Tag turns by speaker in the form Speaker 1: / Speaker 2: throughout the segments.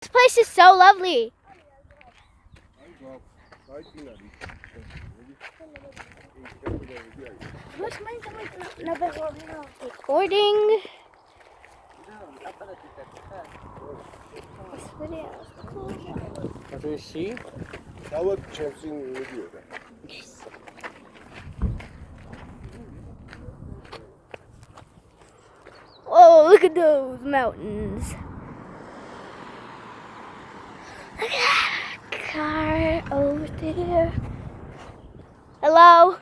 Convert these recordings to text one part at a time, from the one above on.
Speaker 1: This place is so lovely. Recording.
Speaker 2: This video.
Speaker 1: Oh, look at those mountains. Look at that car over there. Hello.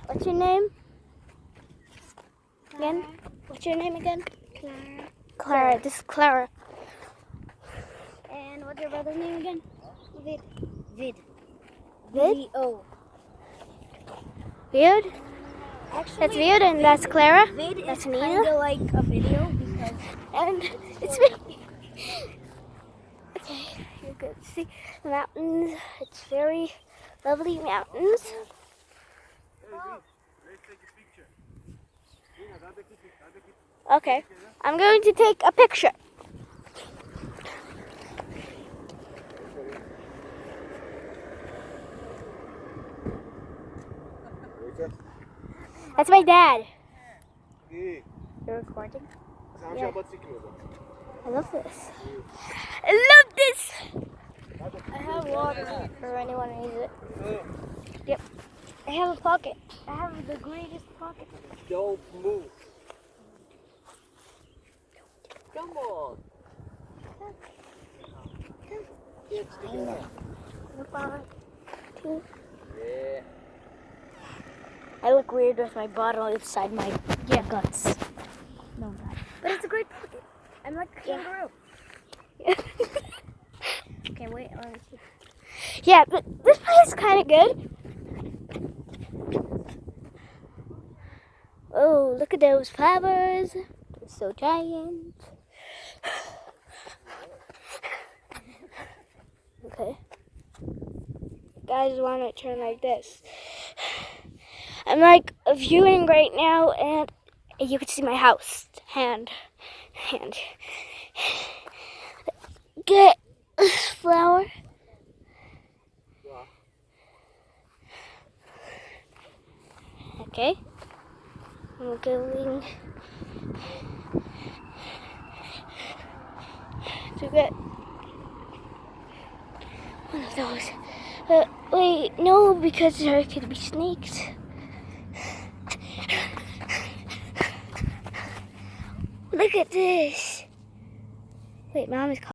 Speaker 1: What's your name? Again? What's your name again?
Speaker 3: Clara.
Speaker 1: Clara. This is Clara.
Speaker 3: And what's your brother's name again? Vid.
Speaker 1: Vid?
Speaker 3: V-O.
Speaker 1: Weird?
Speaker 3: Actually,
Speaker 1: That's weird, and that's Clara.
Speaker 3: Vid
Speaker 1: That's
Speaker 3: is
Speaker 1: Nina.
Speaker 3: kind of like a video because
Speaker 1: And it's me. Okay, you can see the mountains. It's very lovely mountains. Okay, I'm going to take a picture. That's my dad. You're recording? Yeah. I love this. I love this. I have water for anyone who needs it. Yep. I have a pocket. I have the greatest pocket.
Speaker 2: Don't move. Come on. It's together. Yeah.
Speaker 1: I look weird with my bottle inside my guts. No, God.
Speaker 3: but it's a great pocket. I'm like a kangaroo. Okay, wait. Let me see.
Speaker 1: Yeah, but this place is kind of good. Oh, look at those flowers. They're so giant. Okay. Guys, want to turn like this. I'm like viewing right now, and you can see my house. Hand. Get flower. Okay. I'm going to get one of those. Wait, no, because there could be snakes. Look at this. Wait, Mom is calling.